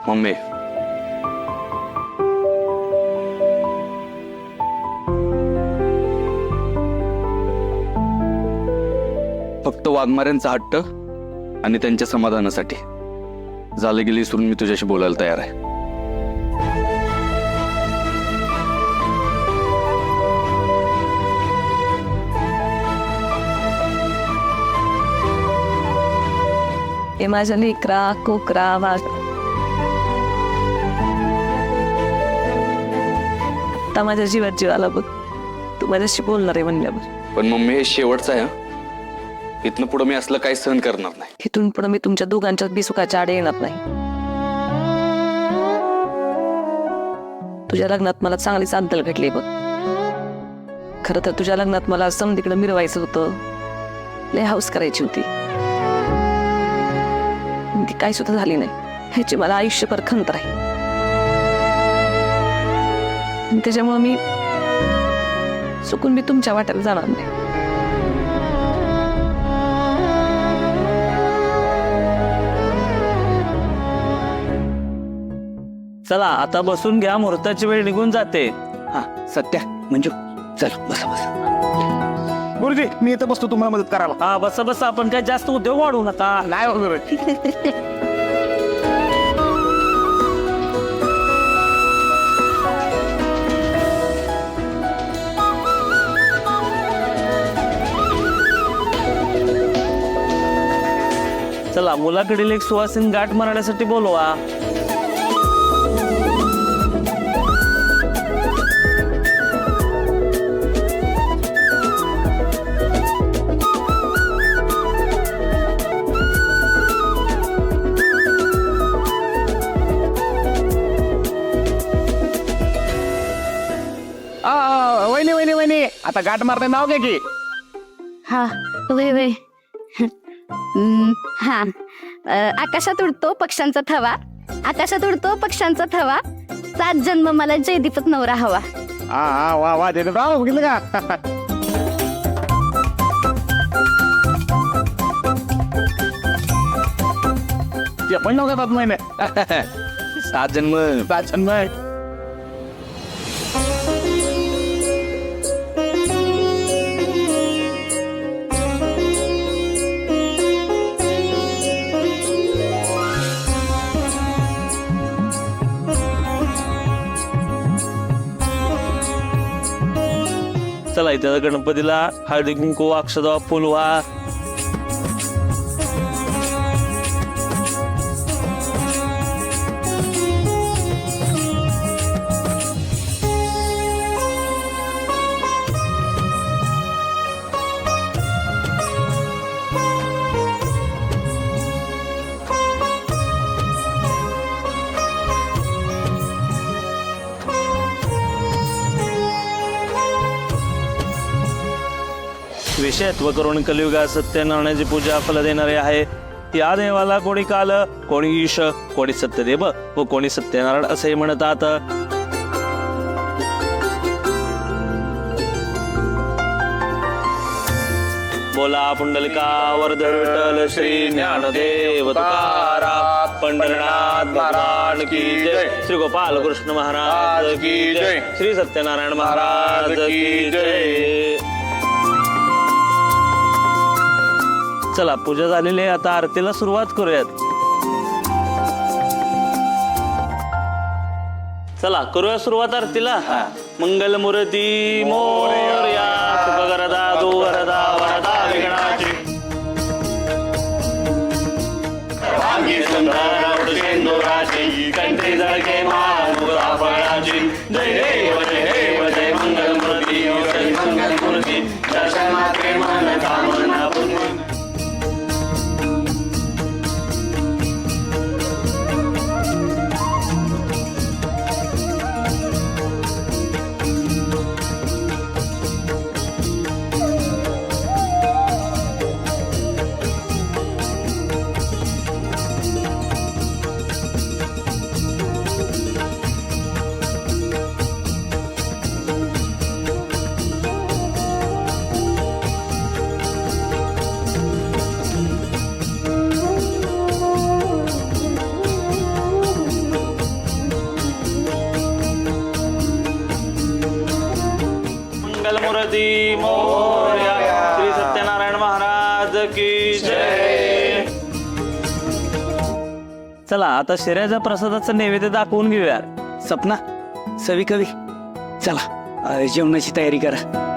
Mummy, फक्त वाघमाऱ्यांचा हट्ट आणि त्यांच्या समाधानासाठी झालं गेली विसरून मी तुझ्याशी बोलायला तयार आहे. हे माझ्या लेकरा कोकरा वाघ आता माझ्या जीवात जीव आला बघ. तू माझ्याशी बोलणार आहे म्हणल्यावर. पण मम्मी, हे शेवटचं आहे. इथनं पुढे मी असलं काही सहन करणार नाही. इथून पुढे मी तुमच्या दोघांच्या बिसुखाच्या आडे येणार नाही. तुझ्या लग्नात मला चांगली चांदल घडली बघ. खरं तर तुझ्या लग्नात मला समधीकडे मिरवायचं होतं. लय हाऊस करायची होती. ती काही सुद्धा झाली नाही. ह्याची मला आयुष्यभर खंत राहील. त्याच्यामुळे मी चुकून मी तुमच्या वाट्याला जाणार नाही. चला आता बसून घ्या, मुहूर्ताची वेळ निघून जाते. हा सत्या मंजू चल बसा बसा. गुरुजी मी इथं बसतो तुम्हाला मदत करायला. हा बसा बसा, आपण काय जास्त उद्योग वाढवू नका. नाही वगैरे. चला मुलाकडील एक सुवासीन गाठ मारण्यासाठी बोलवा. वहिनी वहिनी वहिनी आता गाठ मारते नाव घ्या की. हा वय वय. हा आकाशात उडतो पक्ष्यांचा थवा, आकाशात उडतो पक्ष्यांचा थवा, 7 जन्म मला जयदीपच नवरा हवा. हा वा वा देतो राव बघितलं का. ते पण नाव घेतात महिने. 7 जन्म. 7 जन्म. चला इथं गणपतीला हळदी कुंकू अक्षदा फुलवा. विषयत्व करून कलियुगा सत्यनारायणाची पूजा फल देणारे आहे. या देवाला कोणी काल, कोणी ईश, कोणी सत्यदेव व कोणी सत्यनारायण असे म्हणतात. बोला पुंडलिका वरद विठ्ठल श्री ज्ञानदेव तुकाराम पंढरनाथ महाराज की जय. श्री गोपाल कृष्ण महाराज की जय. श्री सत्यनारायण महाराज की जय. चला पूजा झालेली आहे, आता आरतीला सुरुवात करूयात. चला करूया सुरुवात आरतीला. मंगल मूर्ती मोरया, सुखकरदा दुवरदा वरदा विघ्नाची, सर्वांगी सुंदर सिंधुराची, कंठी जळके मानुरा फळाची. जय देव जय देव जय मंगल मूर्ती, जय मंगल मूर्ती, दर्शनाचे मन कामना पूर्ण. की जय. चला आता शिऱ्याच्या प्रसादाचं नैवेद्य दाखवून घेऊया. सपना सवी कवी चला जेवणाची तयारी करा.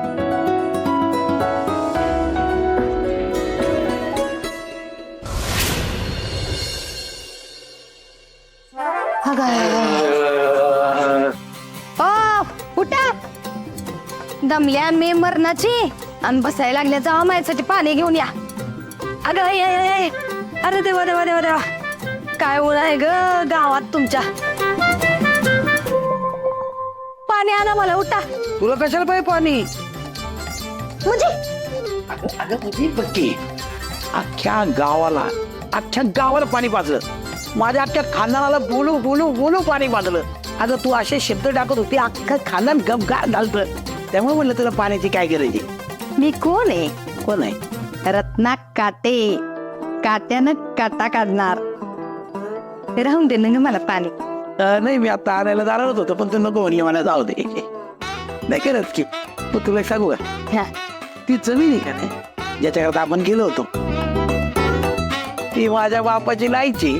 उठा. दमल्या मी मरणाची आणि बसायला लागल्या जावा माझ्यासाठी पाणी घेऊन या. अगं अरे देवा देवा देवा देवा, काय ऊन आहे ग गावात तुमच्या. पाणी आणा मला, उठा. तुला कशाला पाहिजे पाणी? म्हणजे अगं तुझी पक्की अख्ख्या गावाला पाणी पाजलं. माझ्या अख्ख्या खानदानाला बोलू बोलू बोलू पाणी पाजलं. अगं तू असे शब्द टाकत होती अख्खा खानदान गपगार घालतं. त्यामुळे म्हणलं तुला पाण्याची काय गरज आहे. मी कोण आहे? कोण आहे? रत्ना काटे, काट्यानं काटा काढणार. राहून दे ना मला पाणी. नाही मी आता आणायला जाणारच होतो पण तू नको म्हणली मला जाऊ दे. नाही करत की मग तुला एक सांगू का, हा. ती जमीन आहे का नाही ज्याच्याकडे आपण गेलो होतो ती माझ्या बापाची लायची.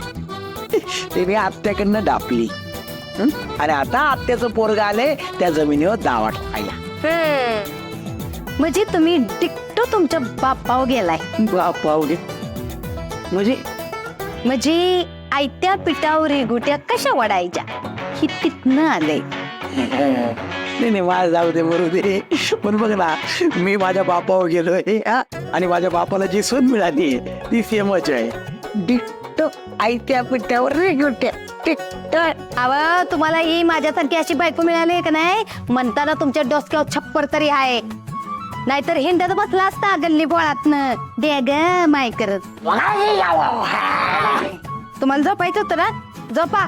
ते मी आत्याकडनं डापली आणि आता आत्याचं पोरग आले त्या जमिनीवर दावा टाकायला. म्हणजे तुम्ही टिकटो तुमच्या बापावर गेलाय. बापा म्हणजे म्हणजे आयत्या पिठावर रेगुट्या कशा वडायच्या ही तिथनं आलंय. नाही माझं जाऊ दे मरू दे. पण बघ ना मी माझ्या बापावर गेलोय आणि माझ्या बापाला जी सून मिळाली ती सेमच आहे. डिक्ट आयत्या पिठावर रेगुट्या टिकट. अव तुम्हाला ही माझ्यासारखी अशी बायको मिळाली का नाही म्हणताना तुमच्या डोसक्यावर छप्पर तरी आहे. नाहीतर हिंडत बसला असता गल्ली बोळातनं दे ग माय करत. तुम्हाला झोपायचं होतं ना, झोपा.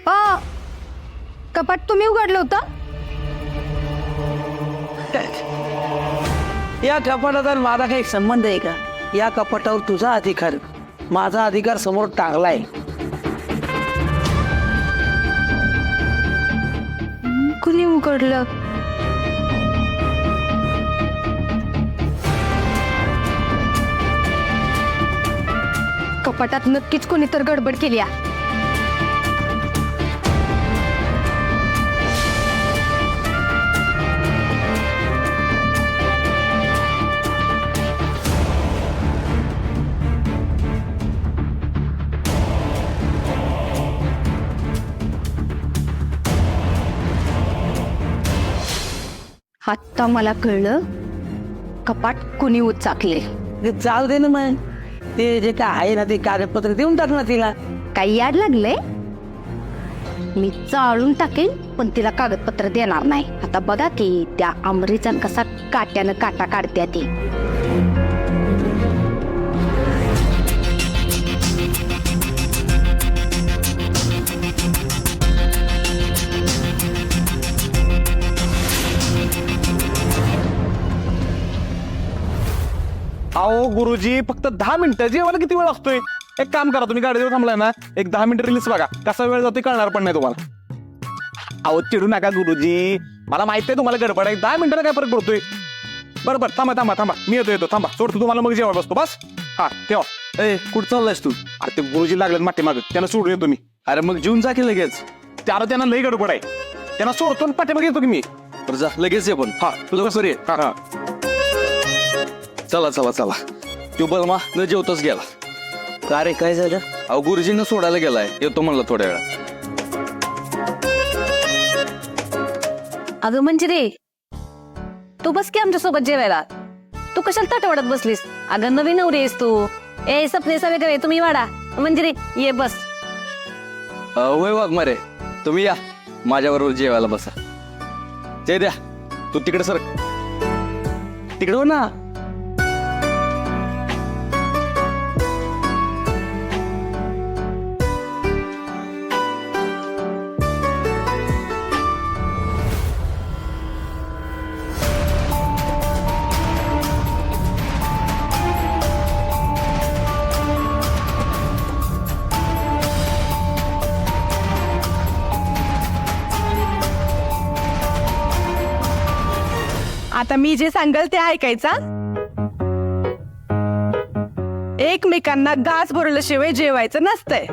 हो कपाट तुम्ही उघडलं होतं. या कपाटाचा माझा काही संबंध आहे का? या कपाटावर तुझा अधिकार, माझा अधिकार समोर टांगलाय. कुणी उघडलं? कपाटात नक्कीच कोणी तर गडबड केली आहे. आता मला कळलं कपाट कुणी उचाकले. ते चाल दे ना मग. ते जे काय आहे ना ते कागदपत्र देऊन टाक ना तिला. काही याड लागले? मी चाळून टाकेन पण तिला कागदपत्र देणार नाही. आता बघा की त्या आमरीचा कसा काट्यानं काटा काढत्या ती. अहो गुरुजी फक्त 10 मिनिटं, जेवायला किती वेळ असतोय? एक काम करा, तुम्ही गाडीवर थांबलाय ना, एक 10 मिनिटं रिलीज बघा, कसा वेळ जातोय कळणार पण नाही तुम्हाला. अहो चिडू नका गुरुजी, मला माहित आहे तुम्हाला गडबड आहे. 10 मिनिटाला काय फरक पडतोय? बरोबर, थांबा थांबा थांबा, मी येतो थांबा. सोडतो तुम्हाला, मग जेवायला बसतो. बस हा ठेवा. ए कुठं चाललायस तू? अरे ते गुरुजी लागलेत माटे माग, त्यांना सोडून येतो मी. अरे मग जेवून जा की लगेच. त्यांना लई गडबड आहे, त्यांना सोडतो आणि पाठीमागे येतो की मी. तर जा लगेच ये. पण हा तुझं कसं रे? हा हा. चला चला चला. तो बलमा न जेवताच गेला. का रे काय झालं? अहो गुरुजींना सोडायला गेलाय, येतो म्हणला थोड्या वेळात. अगं म्हणजे रे तू बस की आमच्या सोबत जेवायला. तू कशाला ताट वाढत बसलीस? अगं नवीन नवरी आहेस तू. ए सपने सगळे तुम्ही वाडा म्हणजे रे ये बस. होय वाघमारे, तुम्ही या माझ्याबरोबर जेवायला बसा. जय द्या तू तिकडे सर, तिकडे हो ना. आता मी जे सांगेल ते ऐकायचा. एकमेकांना घास भरल्याशिवाय जेवायचं नसतंय.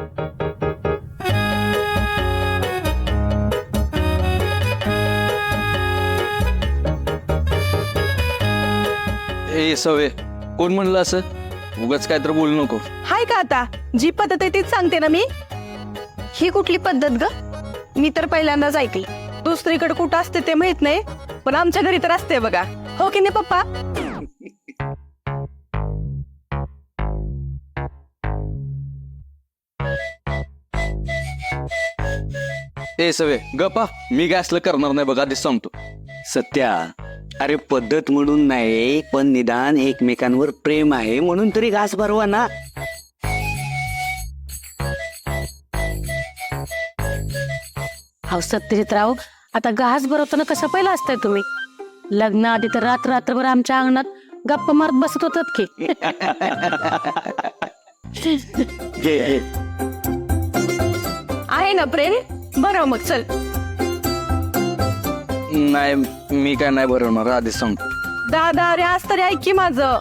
ए सवे, कोण म्हणलं असं? उगाच काय तर बोलू नको. हाय का आता जी पद्धत आहे तीच सांगते ना मी. ही कुठली पद्धत ग? मी तर पहिल्यांदाच ऐकली. दुसरीकडे कुठं असते ते माहित नाही, पण आमच्या घरी तर असते बघा. हो की नाही पप्पा? ए सवे गप्पा, मी काय असलं करणार नाही बघा, आधीच सांगतो. सत्या, अरे पद्धत म्हणून नाही, पण निदान एकमेकांवर प्रेम आहे म्हणून तरी घास भरवा ना. अहो सत्यजितराव, आता घास भरवताना कसं पहिलं असतंय तुम्ही? लग्न आधी तर रात्रभर आमच्या अंगणात गप्पा मारत बसत होतात की. आहे ना प्रेम? बरं मग चल. नाही, मी काय नाही भरवणार, आधीच सांगतो. दादा अरे आज तरी ऐक की माझं.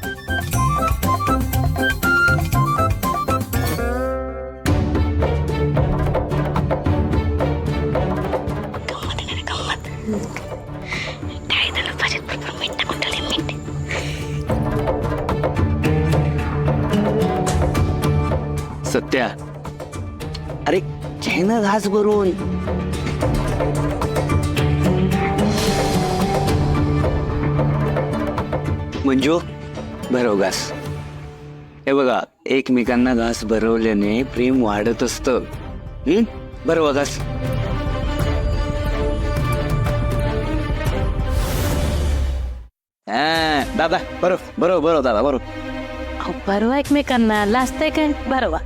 सत्या, अरे घे ना घास भरून. मंजू, भरव घास. हे बघा, एकमेकांना घास भरवल्याने प्रेम वाढत असतं. भरवा घास. दादा बरोबर दादा बरोबर. अहो बरवा एकमेकांना, लाजतंय काय? बरवा.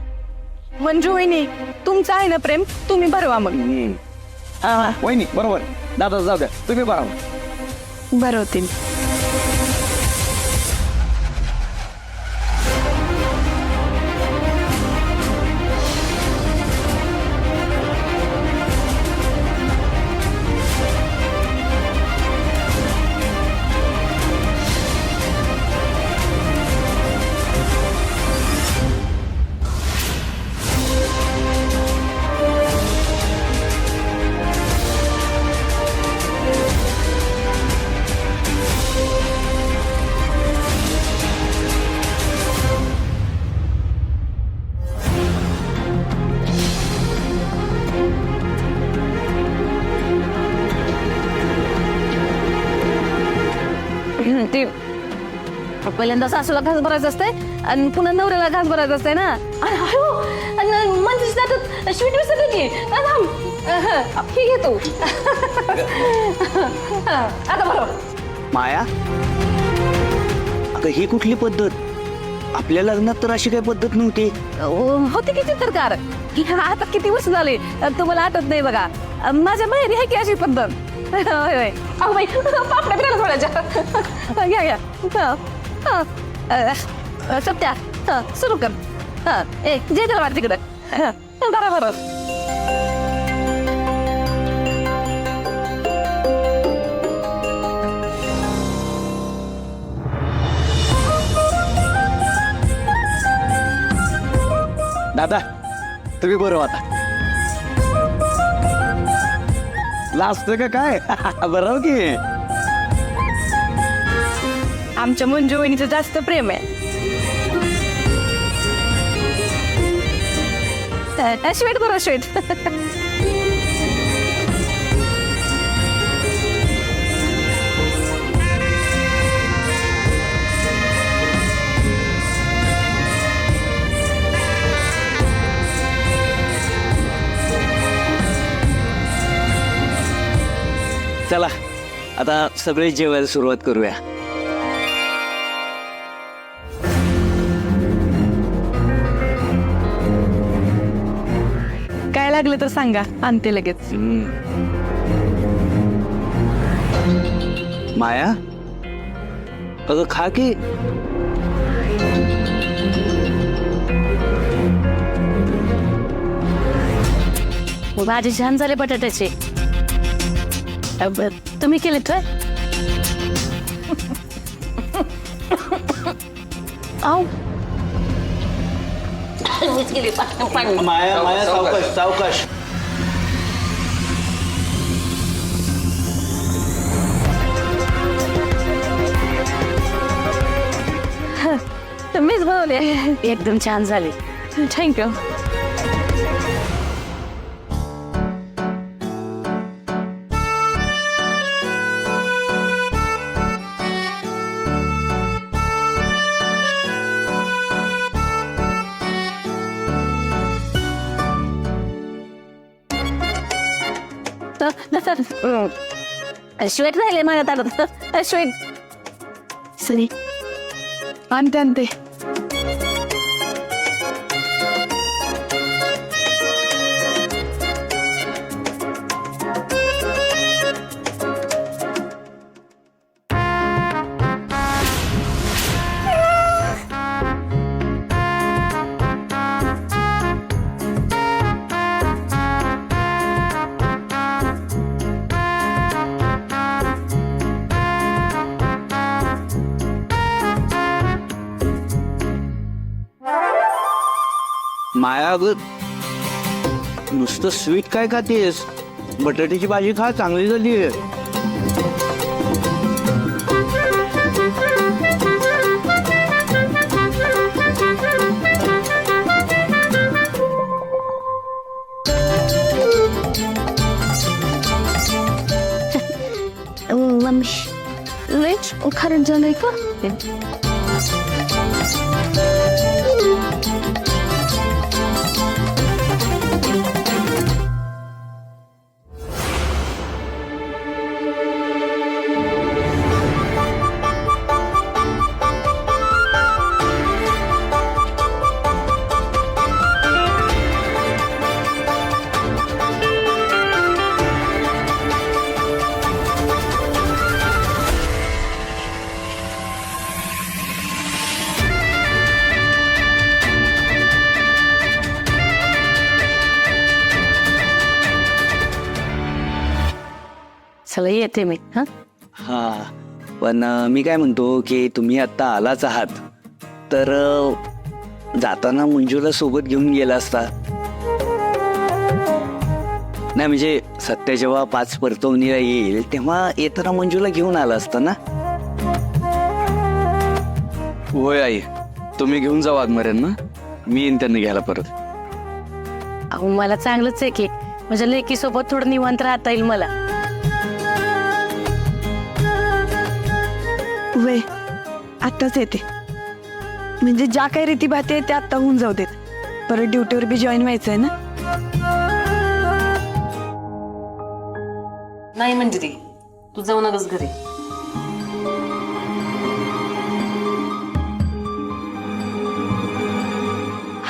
मंजू वहिनी, तुमचं आहे ना प्रेम, तुम्ही भरवा मग. वहिनी बरोबर, दादा जाऊ द्या, तुम्ही बरोबर. भरवते मी. ते पहिल्यांदा सासूला घास भरायचं असतंय आणि पुन्हा नवऱ्याला घास भरायचं असतंय ना. म्हणजे स्वीट विसरली की. हे घे तू. आता बरोबर. माया, अगं ही कुठली पद्धत? आपल्या लग्नात तर अशी काही पद्धत नव्हती. होती की चित्रकार. आता किती वर्ष झाले तुम्हाला आठवत नाही बघा. माझ्या माहेरी आहे की अशी पद्धत. होय होय. अहो बाई, पापड्या फिरायला सोडायच्या. घ्या घ्या. सत्या, सुरू कर. ए जे त्याला वाट तिकडं. बरोबर. दादा तुम्ही बरोबर. आता लाजतोय का काय? बरोबर की. आमच्या मंजू वहिनीचं जास्त प्रेम आहे. स्वीट बरोबर स्वीट. चला आता सगळे जेवायला सुरुवात करूया. काय लागलं तर सांगा, आणते लगेच. माया, अगं खा की. भाजी छान झाले बटाट्याचे. तुम्ही केले तर आव माया माया सावकाश सावकाश. मीच बनवले. एकदम छान झाली. थँक्यू. स्वेट राहिले माझ्या ताटात. स्वेट सरी आणते आणते. माया अगं नुसतं स्वीट काय खातेस? बटाट्याची भाजी खा, चांगली झाली आहे. मम्मी खरंच झालंय का? चला येते मी. हा हा पण मी काय म्हणतो की तुम्ही आता आलाच आहात तर जाताना मंजूला सोबत घेऊन गेला असता. नाही म्हणजे सत्य जेव्हा 5 परतवणीला येईल तेव्हा येताना मंजूला घेऊन आला असता ना. होय आई, तुम्ही घेऊन जा वाघमाऱ्यांना, मी येईन त्यांना घ्यायला परत. अहो मला चांगलंच आहे की माझ्या लेकी सोबत थोडं निवांत राहता येईल मला. वय आत्ताच येते. म्हणजे ज्या काही रीतीभाती आहेत त्या आत्ता होऊन जाऊ देत. परत ड्युटीवर बी जॉईन व्हायचंय ना. नाही मंजिरी, तू जाऊ नकस घरी.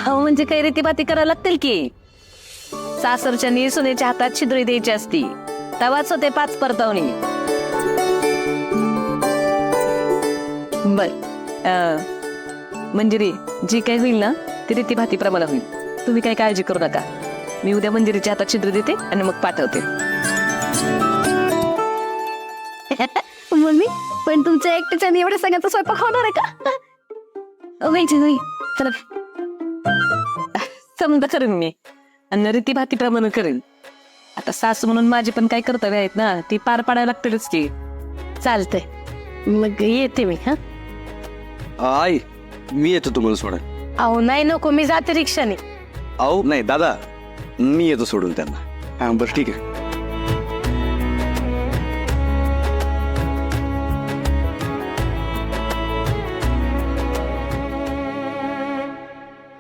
हो म्हणजे काही रीतीभाती करायला लागतील की. सासरच्या सुनेच्या हातात छिद्री द्यायची असती, तेव्हाच होते 5 परतवणी. बर मंजिरी, जी काही होईल ना ती रीतीभाती प्रमाणे होईल. तुम्ही काही काळजी करू नका. मी उद्या मंजिरीच्या हातात छिद्र देते आणि मग पाठवते. मम्मी पण तुमच्या एकट्याच्याने एवढ्या सगळ्यांचा स्वयंपाक होणार आहे का? माहिती नाही. चला समजा करेन मी आणि रीतीभाती प्रमाणे करेन. आता सासू म्हणून माझी पण काही कर्तव्य आहेत ना, ती पार पाडायला लागतीलच की. चालतंय मग येते मी. हा आई, मी येतो तुम्हाला सोडा. अहो नाही नको, मी जाते रिक्षाने. अहो नाही दादा, मी येतो सोडून त्यांना. हा बरं ठीक आहे.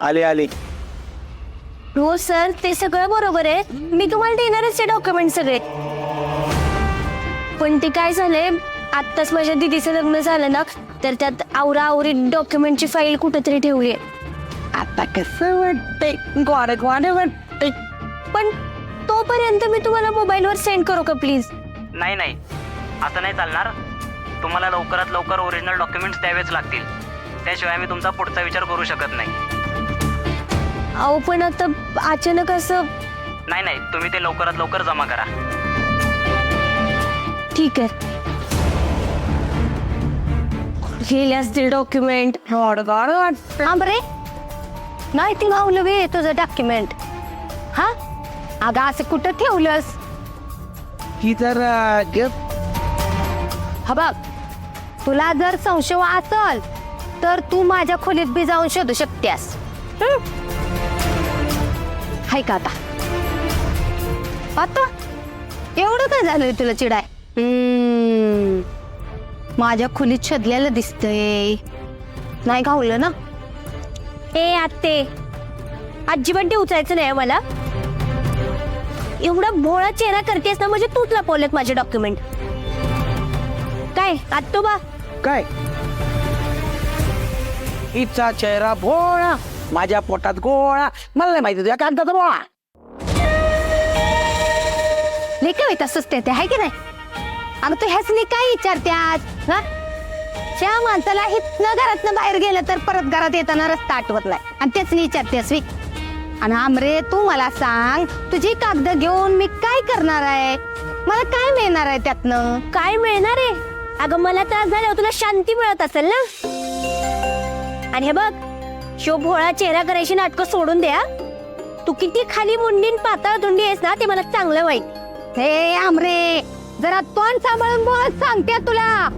आले आले. हो सर, ते सगळं बरोबर आहे. मी तुम्हाला देणारच आहे डॉक्युमेंट सगळे. पण ते काय झालंय, आत्ताच माझ्या दीदीचं लग्न झालं ना, तर त्यात आवराआवरी डॉक्युमेंटची फाईल कुठेतरी ठेवली आहे. आता कसं वाटतंय, गोड गोड वाटतंय. पण तोपर्यंत मी तुम्हाला मोबाईलवर सेंड करू का प्लीज? नाही नाही, असं नाही चालणार. तुम्हाला लवकरात लवकर ओरिजिनल डॉक्युमेंट्स द्यावेच लागतील. त्याशिवाय मी तुमचा पुढचा विचार करू शकत नाही. अहो पण आता अचानक असं. नाही नाही, तुम्ही ते लवकरात लवकर जमा करा. ठीक आहे. गेले असतील डॉक्युमेंट रे नाही ती गावलं वे तुझं डॉक्युमेंट. हा अगं असं कुठं ठेवलंस? ही तर हा बघ, तुला जर संशय असल तर तू माझ्या खोलीत बी जाऊन शोधू शकतेस. हाय का आता एवढं काय झालंय तुला चिडाय? माझ्या खोलीत शोधलेलं दिसतंय, नाही गावलं ना? ए आत्ते, अजिबात उचलायचं नाही मला. एवढा भोळा चेहरा करतेस ना, म्हणजे तूच लपवलेत माझे डॉक्युमेंट. काय आत्तोबा? काय हिचा चेहरा भोळा, माझ्या पोटात गोळा, मला नाही माहिती तुझ्या कागदाचा बोळा. लेखा होईत असंच ते आहे की नाही? अगं तू ह्यासनी काय विचारत्यात? हा त्या माणसाला हितनं घरातनं बाहेर गेलं तर परत घरात येताना रस्ता आठवत नाही आणि तेच विचारतेस. आणि आमरे तू मला सांग, तुझी कागद घेऊन मी काय करणार आहे? मला काय मिळणार आहे त्यातनं? काय मिळणार आहे? अगं मला त्रास झाल्यावर तुला शांती मिळत असेल ना. आणि हे बघ, शो भोळा चेहरा करायची नाटकं सोडून द्या. तू किती खाली मुंडीन पातळ धुंडी आहेस ना, ते मला चांगलं माहित. हे आमरे, जरा तोंड सांभाळून बोल, सांगते तुला.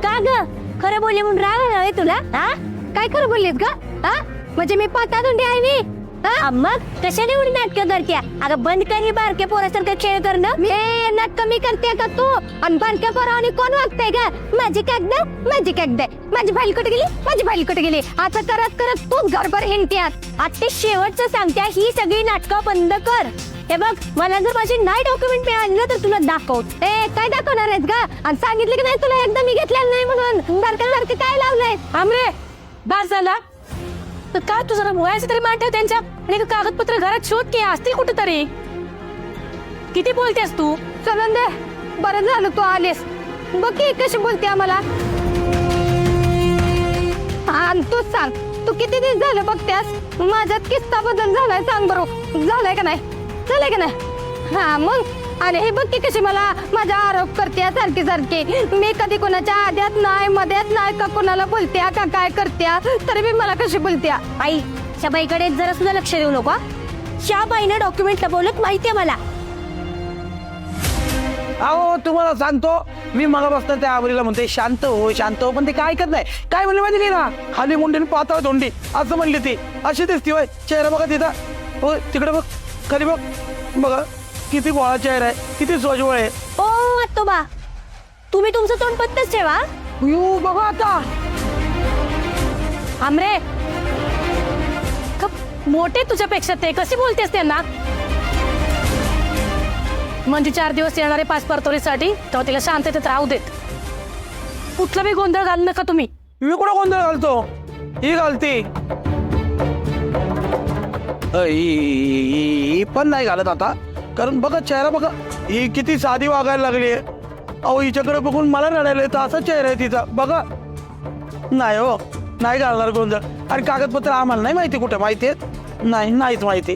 का ग खरं बोलले म्हणून राग आलाय तुला? हा काय खरं बोललीस ग? हा म्हणजे मी पाता धुंडी आहे मी? मग कशाने एवढी नाटकं करत्या? अगं बंद कर ही बारक्या पोरासारखं खेळ करणं. हे नाटकं मी करते का तू? आणि बारक्या पोरावानी कोण वागतंय का? माझी कागद, माझी कागद, माझी फाईल कुठे गेली, माझी फाईल कुठे गेली, असं करत करत तूच घरभर हिंडत्यात. आता ते शेवटचं सांगत्या, ही सगळी नाटकं बंद कर. हे बघ, मला जर माझी नाही डॉक्युमेंट मिळाली ना तर तुला दाखवत. ए काय दाखवणार आहेस का? आणि सांगितलं की नाही तुला एकदा मी घेतलेलं नाही म्हणून? सारखं काय लावलंय? आमरे बास झाला तर काय तू जरा मुळायचं तरी मान ठेव त्यांच्या. आणि कागदपत्र घरात शोध की असतील कुठेतरी. किती बोलतेस तू? चलन दे, बरं झालं तू आलीस. बघ की कशी बोलते आम्हाला. आणि तू सांग, तू किती दिवस झालं बघतेस? माझ्यात किस्सा बदल झालाय, सांग बरं. झालाय का नाही? झालंय का नाही? हा मग. आणि हे बघ की कशी मला माझा आरोप करते सारखी सारखी. मी कधी कोणाच्या आद्यात नाही, मध्यात नाही, का कोणाला बोलत्या का काय करत्या, तरी मी मला कशी बोलत्या. आई, त्या बाईकडे जरा सुद्धा लक्ष देऊ नको. त्या बाईनं डॉक्युमेंट लपवलं माहितीये मला. अहो तुम्हाला सांगतो, मी मला बसतं त्या आवरीला म्हणते शांत हो शांत हो, पण ते काय ऐकत नाही. काय म्हणले माहिती ना, खाली मुंडीने पातळ तोंडी असं म्हणली ती. अशी दिसती होय चेहरा बघा तिथं. हो तिकडे बघ, खाली बघ, बघा किती गोळा चेहरा आहे, किती सोजवळ आहे. ओ आत्तोबा, तुम्ही तुमचं तोंड पत्तच ठेवा. यू बघा आता. आमरे मोठे तुझ्यापेक्षा, ते कशी बोलतेस त्यांना? म्हणजे 4 दिवस येणारे पाच परतोरीसाठी, तेव्हा तिला शांततेत राहू देत. कुठला बी गोंधळ घालू नका तुम्ही. मी कुठं गोंधळ घालतो? ही घालती. ही पण नाही घालत आता, कारण बघा चेहरा बघा, ही किती साधी वागायला लागली आहे. अहो हिच्याकडे बघून मला रडायला येतं, असा चेहरा आहे तिचा बघा. नाही हो, नाही घालणार गोंधळ. आणि कागदपत्र आम्हाला नाही माहिती कुठे माहिती आहेत? नाही, नाहीच माहिती.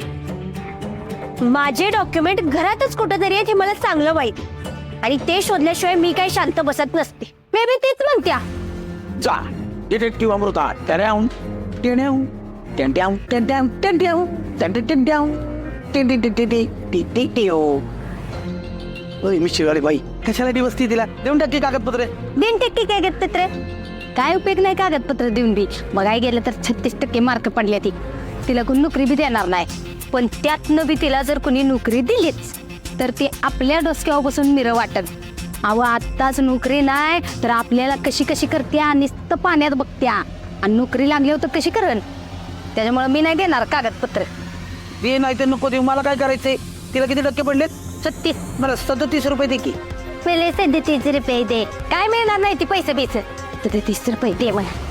माझे डॉक्युमेंट घरातच कुठेतरी आहेत हे मला चांगलं माहिती. आणि ते शोधल्याशिवाय मी काही शांत बसत नसते. मे बी तेच म्हणत्या. जा डिटेक्टिव्ह अमृता. टेण्याहून टेण्याहून टेंट्याहून टेंट्याहून टेंट्याहून टेंट्याहून मी शिवाली बाई कशाला दिवसती तिला देऊन टाकी कागदपत्र. देऊन टक्के कागदपत्र काय उपयोग नाही कागदपत्र देऊन बी. बघाय गेलं तर 36% मार्क पडले. तिला कोणी नोकरी बी देणार नाही. पण त्यातनं बी तिला जर कोणी नोकरी दिलीच तर ती आपल्या डोसक्यावर बसून मिरं वाटत. अहो आत्ताच नोकरी नाही तर आपल्याला कशी कशी करत्या, नुसतं पाण्यात बघत्या. आणि नोकरी लागल्यावर तर कशी करण. त्याच्यामुळे मी नाही देणार कागदपत्र. दे नाही तर नको देऊ, मला काय करायचंय. तिला किती टक्के पडलेत? 36. मला 37 रुपये दे की. पहिले 37 रुपये दे. काय मिळणार नाही ती पैसे बेच. 37 रुपये दे मला.